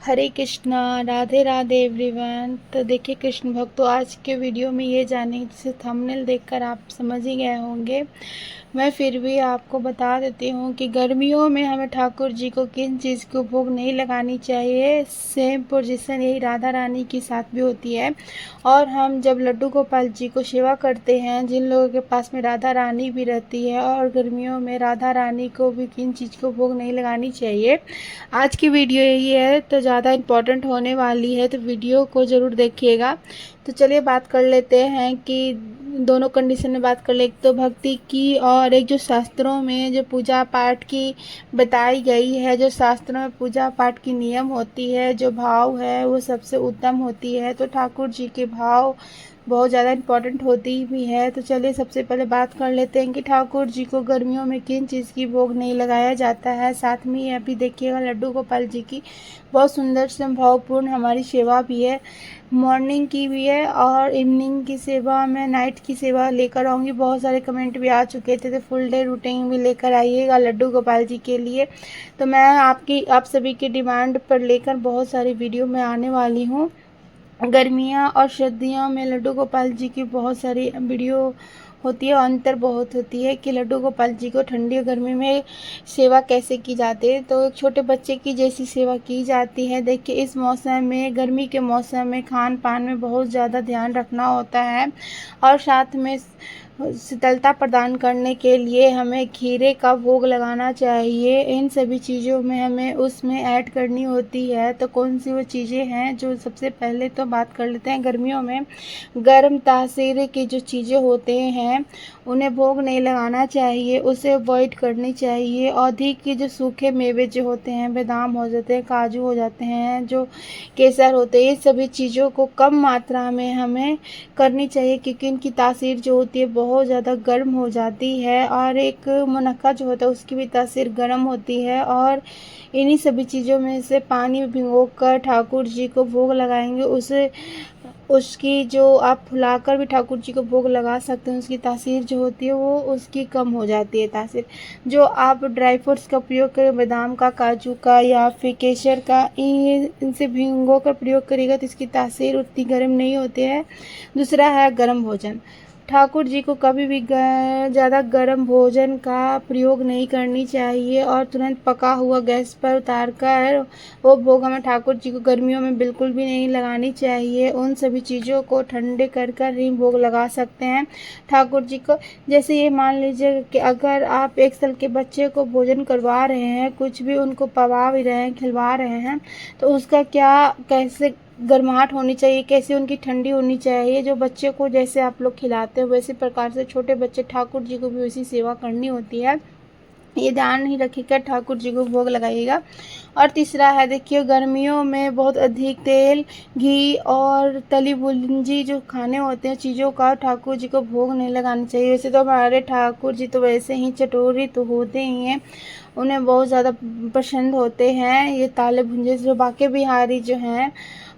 हरे Krishna. Radhe Radhe everyone. तो देखिए कृष्ण भक्तों, आज के वीडियो में ये जानेंगे, जिसे थंबनेल देखकर आप समझ ही गए होंगे, मैं फिर भी आपको बता देती हूँ कि गर्मियों में हमें ठाकुर जी को किन चीज़ को भोग नहीं लगानी चाहिए। सेम पोजीशन यही राधा रानी के साथ भी होती है। और हम जब लड्डू गोपाल जी को सेवा करते हैं, जिन लोगों के पास में राधा रानी भी रहती है, और गर्मियों में राधा रानी को भी किन चीज़ को भोग नहीं लगानी चाहिए, आज की वीडियो यही है। तो ज़्यादा इम्पोर्टेंट होने वाली है, तो वीडियो को ज़रूर देखिएगा। तो चलिए बात कर लेते हैं कि दोनों कंडीशन में बात कर ले, एक तो भक्ति की और एक जो शास्त्रों में जो पूजा पाठ की बताई गई है, जो शास्त्रों में पूजा पाठ की नियम होती है, जो भाव है वो सबसे उत्तम होती है। तो ठाकुर जी के भाव बहुत ज़्यादा इम्पोर्टेंट होती भी है। तो चलिए सबसे पहले बात कर लेते हैं कि ठाकुर जी को गर्मियों में किन चीज़ की भोग नहीं लगाया जाता है। साथ में ये अभी देखिएगा लड्डू गोपाल जी की बहुत सुंदर से भावपूर्ण हमारी सेवा भी है, मॉर्निंग की भी है और इवनिंग की सेवा में नाइट की सेवा लेकर आऊँगी। बहुत सारे कमेंट भी आ चुके थे, तो फुल डे रूटीन भी लेकर आइएगा लड्डू गोपाल जी के लिए। तो मैं आप सभी की डिमांड पर लेकर बहुत सारी वीडियो में आने वाली हूँ। गर्मियाँ और सर्दियों में लड्डू गोपाल जी की बहुत सारी वीडियो होती है, और अंतर बहुत होती है कि लड्डू गोपाल जी को ठंडी और गर्मी में सेवा कैसे की जाती है। तो एक छोटे बच्चे की जैसी सेवा की जाती है। देखिए इस मौसम में, गर्मी के मौसम में खान पान में बहुत ज़्यादा ध्यान रखना होता है, और साथ में शीतलता प्रदान करने के लिए हमें खीरे का भोग लगाना चाहिए। इन सभी चीज़ों में हमें उसमें ऐड करनी होती है। तो कौन सी वो चीज़ें हैं, जो सबसे पहले तो बात कर लेते हैं। गर्मियों में गर्म तासीर की जो चीज़ें होते हैं उन्हें भोग नहीं लगाना चाहिए, उसे अवॉइड करनी चाहिए। अधिक के जो सूखे मेवे जो होते हैं, बादाम हो जाते हैं, काजू हो जाते हैं, जो केसर होते हैं, ये सभी चीज़ों को कम मात्रा में हमें करनी चाहिए, क्योंकि इनकी तासीर जो होती है बहुत ज़्यादा गर्म हो जाती है। और एक मुनक्का जो होता है उसकी भी तासीर गर्म होती है। और इन्हीं सभी चीज़ों में से पानी में भिगोकर ठाकुर जी को भोग लगाएंगे, उसे उसकी जो आप फुलाकर भी ठाकुर जी को भोग लगा सकते हैं, उसकी तासीर जो होती है वो उसकी कम हो जाती है तासीर। जो आप ड्राई फ्रूट्स का प्रयोग करें, बादाम का, काजू का या फिर केसर का, इनसे भिगो कर प्रयोग करेगा तो इसकी तासीर उतनी गर्म नहीं होती है। दूसरा है गर्म भोजन। ठाकुर जी को कभी भी ज़्यादा गर्म भोजन का प्रयोग नहीं करनी चाहिए, और तुरंत पका हुआ गैस पर उतार कर वो भोग हमें ठाकुर जी को गर्मियों में बिल्कुल भी नहीं लगानी चाहिए। उन सभी चीज़ों को ठंडे कर कर ही भोग लगा सकते हैं ठाकुर जी को। जैसे ये मान लीजिए कि अगर आप 1 साल के बच्चे को भोजन करवा रहे हैं, कुछ भी उनको पवा भी रहे हैं, खिलवा रहे हैं, तो उसका क्या, कैसे गर्माहट होनी चाहिए, कैसे उनकी ठंडी होनी चाहिए। जो बच्चे को जैसे आप लोग खिलाते हो वैसे प्रकार से छोटे बच्चे ठाकुर जी को भी वैसी सेवा करनी होती है। ये ध्यान ही रखिएगा, ठाकुर जी को भोग लगाइएगा। और तीसरा है, देखिए गर्मियों में बहुत अधिक तेल, घी और तली भुंजी जो खाने होते हैं चीज़ों का ठाकुर जी को भोग नहीं लगाना चाहिए। वैसे तो हमारे ठाकुर जी तो वैसे ही चटोरी तो होते ही हैं, उन्हें बहुत ज़्यादा पसंद होते हैं ये ताले भुंजे। जो बाके बिहारी जो हैं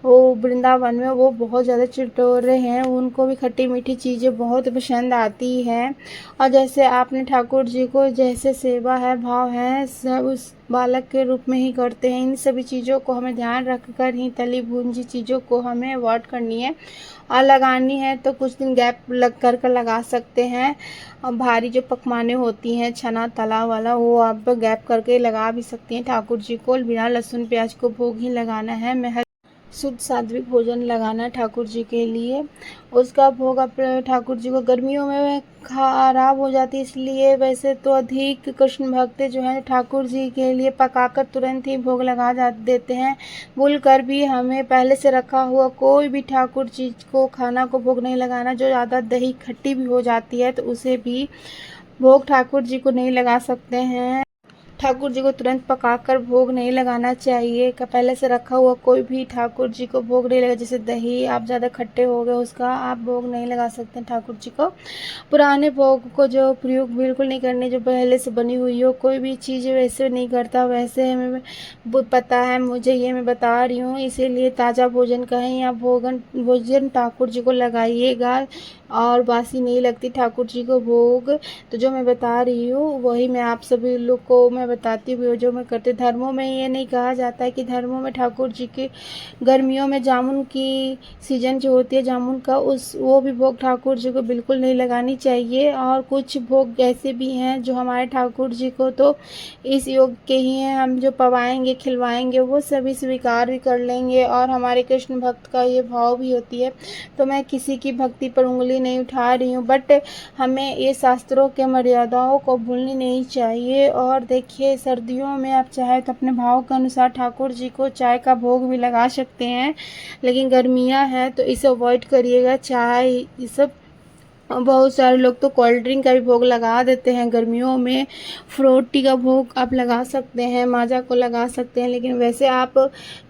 वो वृंदावन में वो बहुत ज़्यादा चटोरे हैं, उनको भी खट्टी मीठी चीज़ें बहुत पसंद आती हैं। और जैसे आपने ठाकुर जी को जैसे सेवा है, भाव है, सब उस बालक के रूप में ही करते हैं। इन सभी चीज़ों को हमें ध्यान रख कर ही तली भुंजी चीज़ों को हमें अवॉइड करनी है। और लगानी है तो कुछ दिन गैप लग कर लगा सकते हैं। और भारी जो पकवानें होती हैं, छना तला वाला, वो आप गैप करके लगा भी सकती हैं। ठाकुर जी को बिना लहसुन प्याज को भोग ही लगाना है। मैं शुद्ध सात्विक भोजन लगाना ठाकुर जी के लिए। उसका भोग अपने ठाकुर जी को गर्मियों में खराब हो जाती है, इसलिए वैसे तो अधिक कृष्ण भक्त जो हैं ठाकुर जी के लिए पकाकर तुरंत ही भोग लगा देते हैं। भूल कर भी हमें पहले से रखा हुआ कोई भी ठाकुर जी को खाना को भोग नहीं लगाना। जो ज़्यादा दही खट्टी भी हो जाती है तो उसे भी भोग ठाकुर जी को नहीं लगा सकते हैं। ठाकुर जी को तुरंत पकाकर भोग नहीं लगाना चाहिए। पहले से रखा हुआ कोई भी ठाकुर जी को भोग नहीं लगा। जैसे दही आप ज़्यादा खट्टे हो गए, उसका आप भोग नहीं लगा सकते ठाकुर जी को। पुराने भोग को जो प्रयोग बिल्कुल नहीं करने, जो पहले से बनी हुई हो कोई भी चीज़ वैसे नहीं करता। वैसे हमें पता है, मुझे ये मैं बता रही हूँ, इसीलिए ताज़ा भोजन का ही आप भोजन ठाकुर जी को लगाइएगा। और बासी नहीं लगती ठाकुर जी को भोग। तो जो मैं बता रही हूँ वही मैं आप सभी लोग को मैं बताती हूँ जो मैं करते। धर्मों में ये नहीं कहा जाता है कि धर्मों में ठाकुर जी के गर्मियों में जामुन की सीजन जो होती है जामुन का वो भी भोग ठाकुर जी को बिल्कुल नहीं लगानी चाहिए। और कुछ भोग ऐसे भी हैं जो हमारे ठाकुर जी को तो इस योग के ही हैं, हम जो पवाएंगे खिलवाएंगे वो सभी स्वीकार भी कर लेंगे। और हमारे कृष्ण भक्त का ये भाव भी होती है। तो मैं किसी की भक्ति पर उंगली नहीं उठा रही हूँ, बट हमें ये शास्त्रों के मर्यादाओं को भूलनी नहीं चाहिए। और देखिए सर्दियों में आप चाहे तो अपने भाव के अनुसार ठाकुर जी को चाय का भोग भी लगा सकते हैं, लेकिन गर्मियाँ हैं तो इसे अवॉइड करिएगा। चाय ये सब बहुत सारे लोग तो कोल्ड ड्रिंक का भी भोग लगा देते हैं गर्मियों में। फ्रूट टी का भोग आप लगा सकते हैं, माजा को लगा सकते हैं, लेकिन वैसे आप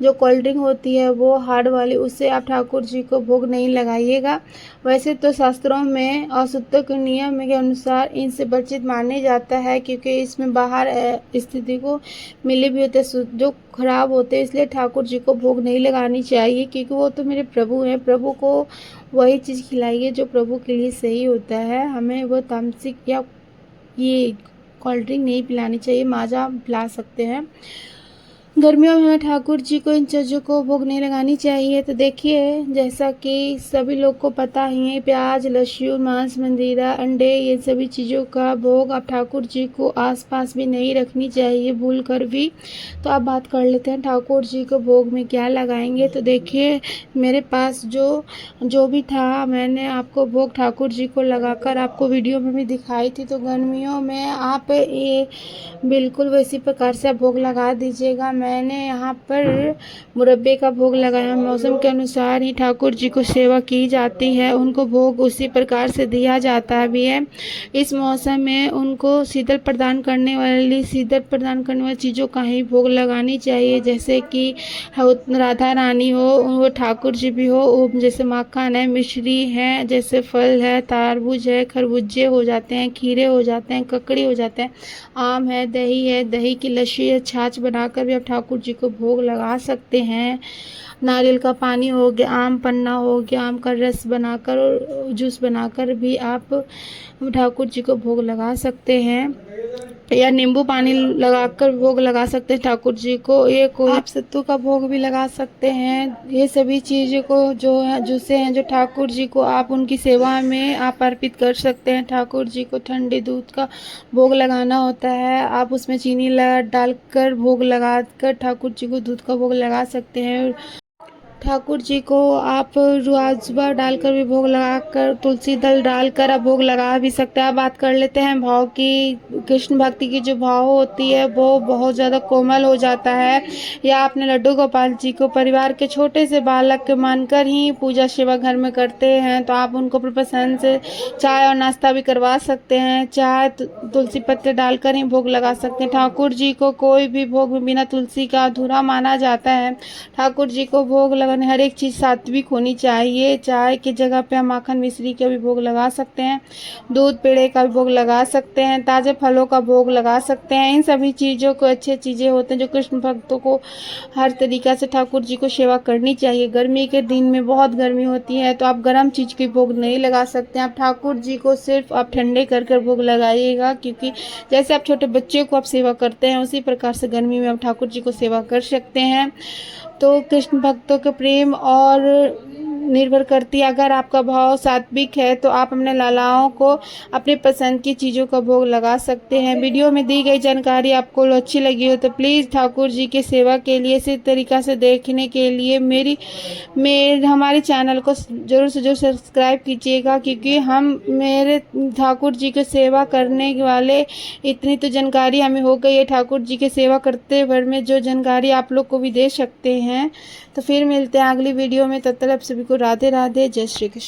जो कोल्ड ड्रिंक होती है वो हार्ड वाली उससे आप ठाकुर जी को भोग नहीं लगाइएगा। वैसे तो शास्त्रों में और सूत्रों के नियम के अनुसार इनसे वर्जित माने जाता है, क्योंकि इसमें बाहर स्थिति को मिले भी होते हैं जो खराब होते हैं, इसलिए ठाकुर जी को भोग नहीं लगानी चाहिए। क्योंकि वो तो मेरे प्रभु हैं, प्रभु को वही चीज़ खिलाइए जो प्रभु के लिए सही होता है। हमें वो तामसिक या ये कोल्ड ड्रिंक नहीं पिलानी चाहिए, माजा पिला सकते हैं। गर्मियों में हमें ठाकुर जी को इन चीज़ों को भोग नहीं लगानी चाहिए। तो देखिए जैसा कि सभी लोग को पता ही है, प्याज लहसुन मांस मंदिरा अंडे ये सभी चीज़ों का भोग आप ठाकुर जी को आसपास भी नहीं रखनी चाहिए भूल कर भी। तो आप बात कर लेते हैं ठाकुर जी को भोग में क्या लगाएंगे। तो देखिए मेरे पास जो भी था मैंने आपको भोग ठाकुर जी को लगाकर आपको वीडियो में भी दिखाई थी। तो गर्मियों में आप ये बिल्कुल वैसी प्रकार से भोग लगा दीजिएगा। मैंने यहाँ पर मुरब्बे का भोग लगाया। मौसम के अनुसार ही ठाकुर जी को सेवा की जाती है, उनको भोग उसी प्रकार से दिया जाता भी है। इस मौसम में उनको शीतल प्रदान करने वाली चीज़ों का ही भोग लगानी चाहिए, जैसे कि राधा रानी हो, वो ठाकुर जी भी हो, जैसे माखन है, मिश्री है, जैसे फल है, तरबूज है, खरबूजे हो जाते हैं, खीरे हो जाते हैं, ककड़ी हो जाते हैं, आम है, दही की लस्सी है, छाछ बनाकर भी आप ठाकुर जी को भोग लगा सकते हैं। नारियल का पानी हो गया, आम पन्ना हो गया, आम का रस बनाकर और जूस बनाकर भी आप ठाकुर जी को भोग लगा सकते हैं, या नींबू पानी लगाकर भोग लगा सकते हैं ठाकुर जी को। ये कोई आप सत्तू का भोग भी लगा सकते हैं। ये सभी चीज़ों को जो ठाकुर जी को आप उनकी सेवा में आप अर्पित कर सकते हैं। ठाकुर जी को ठंडे दूध का भोग लगाना होता है, आप उसमें चीनी डालकर भोग लगाकर ठाकुर जी को दूध का भोग लगा सकते हैं। ठाकुर जी को आप रुआजबा डालकर भी भोग लगाकर, तुलसी दल डालकर आप भोग लगा भी सकते हैं। आप बात कर लेते हैं भाव की। कृष्ण भक्ति की जो भाव होती है वो बहुत ज़्यादा कोमल हो जाता है। या आपने लड्डू गोपाल जी को परिवार के छोटे से बालक के मानकर ही पूजा सेवा घर में करते हैं, तो आप उनको प्रसन्न से चाय और नाश्ता भी करवा सकते हैं। चाय तुलसी पत्ते डालकर ही भोग लगा सकते हैं। ठाकुर जी को कोई भी भोग बिना तुलसी का अधूरा माना जाता है। ठाकुर जी को भोग लगाने हर एक चीज़ सात्विक होनी चाहिए। चाय की जगह पे हम माखन मिश्री का भी भोग लगा सकते हैं, दूध पेड़े का भी भोग लगा सकते हैं, ताज़े फलों का भोग लगा सकते हैं। इन सभी चीज़ों को अच्छी चीज़ें होते हैं जो कृष्ण भक्तों को हर तरीक़ा से ठाकुर जी को सेवा करनी चाहिए। गर्मी के दिन में बहुत गर्मी होती है तो आप गर्म चीज़ की भोग नहीं लगा सकते। आप ठाकुर जी को सिर्फ आप ठंडे कर भोग लगाइएगा, क्योंकि जैसे आप छोटे बच्चे को आप सेवा करते हैं उसी प्रकार से गर्मी में आप ठाकुर जी को सेवा कर सकते हैं। तो कृष्ण भक्तों के प्रेम और निर्भर करती है। अगर आपका भाव सात्विक है तो आप अपने लालाओं को अपनी पसंद की चीज़ों का भोग लगा सकते हैं। वीडियो में दी गई जानकारी आपको अच्छी लगी हो तो प्लीज़ ठाकुर जी की सेवा के लिए इसी तरीक़ा से देखने के लिए हमारे चैनल को ज़रूर से ज़रूर सब्सक्राइब कीजिएगा, क्योंकि हम मेरे ठाकुर जी की सेवा करने वाले इतनी तो जानकारी हमें हो गई है। ठाकुर जी की सेवा करते भर में जो जानकारी आप लोग को भी दे सकते हैं। तो फिर मिलते हैं अगली वीडियो में, तब तक आप सभी को राधे राधे, जय श्री कृष्ण।